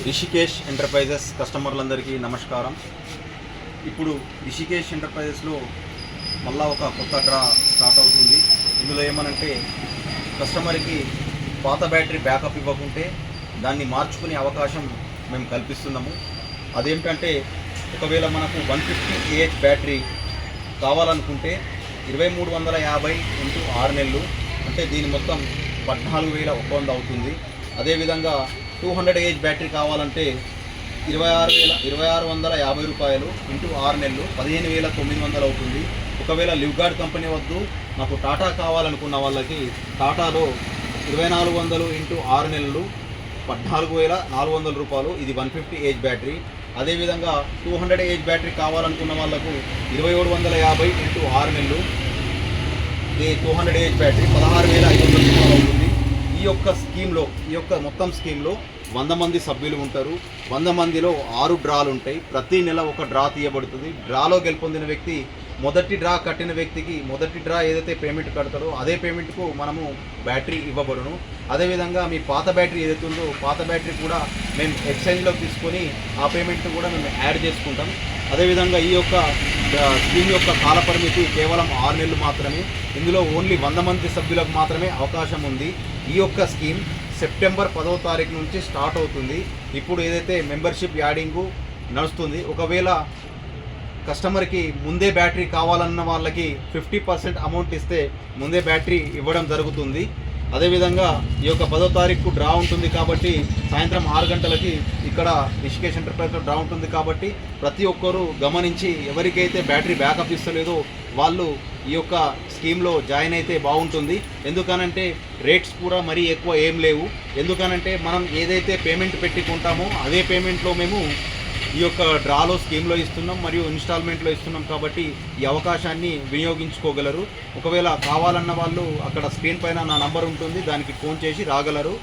Rishikesh enterprises కస్టమర్లందరికీ నమస్కారం. ఇప్పుడు రిషికేష్ ఎంటర్ప్రైజెస్లో మళ్ళా ఒక కొత్త డ్రా స్టార్ట్ అవుతుంది. ఇందులో ఏమనంటే కస్టమర్కి పాత బ్యాటరీ బ్యాకప్ ఇవ్వకుంటే దాన్ని మార్చుకునే అవకాశం మేము కల్పిస్తున్నాము. అదేంటంటే ఒకవేళ మనకు 150 Ah బ్యాటరీ కావాలనుకుంటే 2350 × 6 నెలలు అంటే దీని మొత్తం 14,100 అవుతుంది. అదేవిధంగా 200 Ah బ్యాటరీ కావాలంటే 26,650 రూపాయలు × 6 నెలలు 15,900 అవుతుంది. ఒకవేళ లివ్గార్డ్ కంపెనీ వద్దు నాకు టాటా కావాలనుకున్న వాళ్ళకి టాటాలో 2,400 × 6 నెలలు 14,400 రూపాయలు. ఇది 150 Ah బ్యాటరీ. అదేవిధంగా 200 Ah బ్యాటరీ కావాలనుకున్న వాళ్ళకు 2,750 × 6 నెలలు ఇది 200 Ah బ్యాటరీ 16,500 రూపాయలు అవుతుంది. ఈ యొక్క మొత్తం స్కీమ్లో 100 మంది సభ్యులు ఉంటారు. 100 మందిలో 6 డ్రాలు ఉంటాయి. ప్రతి నెల ఒక డ్రా తీయబడుతుంది. డ్రాలో గెలుపొందిన వ్యక్తి మొదటి డ్రా కట్టిన వ్యక్తికి మొదటి డ్రా ఏదైతే పేమెంట్ కడతారో అదే పేమెంట్కు మనము బ్యాటరీ ఇవ్వబడును. అదేవిధంగా మీ పాత బ్యాటరీ ఏదైతే ఉందో పాత బ్యాటరీ కూడా మేము ఎక్స్చేంజ్లో తీసుకొని ఆ పేమెంట్ కూడా మేము యాడ్ చేసుకుంటాం. అదేవిధంగా ఈ యొక్క స్కీమ్ యొక్క కాలపరిమితి కేవలం 6 నెలలు మాత్రమే. ఇందులో ఓన్లీ 100 మంది సభ్యులకు మాత్రమే అవకాశం ఉంది. ఈ యొక్క స్కీమ్ సెప్టెంబర్ 10వ తారీఖు నుంచి స్టార్ట్ అవుతుంది. ఇప్పుడు ఏదైతే మెంబర్షిప్ యాడింగు నడుస్తుంది. ఒకవేళ కస్టమర్కి ముందే బ్యాటరీ కావాలన్న వాళ్ళకి 50% అమౌంట్ ఇస్తే ముందే బ్యాటరీ ఇవ్వడం జరుగుతుంది. అదేవిధంగా ఈ యొక్క 10వ తారీఖు డ్రా ఉంటుంది కాబట్టి సాయంత్రం 6 గంటలకి ఇక్కడ రిషికేష్ ఎంటర్ప్రైజ్లో డ్రా ఉంటుంది కాబట్టి ప్రతి ఒక్కరూ గమనించి ఎవరికైతే బ్యాటరీ బ్యాకప్ ఇస్తలేదో వాళ్ళు ఈ యొక్క స్కీమ్లో జాయిన్ అయితే బాగుంటుంది. ఎందుకనంటే రేట్స్ కూడా మరీ ఎక్కువ ఏం లేవు. ఎందుకనంటే మనం ఏదైతే పేమెంట్ పెట్టుకుంటామో అదే పేమెంట్లో మేము ఈ యొక్క డ్రాలో స్కీమ్లో ఇస్తున్నాం మరియు ఇన్స్టాల్మెంట్లో ఇస్తున్నాం కాబట్టి ఈ అవకాశాన్ని వినియోగించుకోగలరు. ఒకవేళ కావాలన్న వాళ్ళు అక్కడ స్క్రీన్ పైన నా నంబర్ ఉంటుంది, దానికి ఫోన్ చేసి రాగలరు.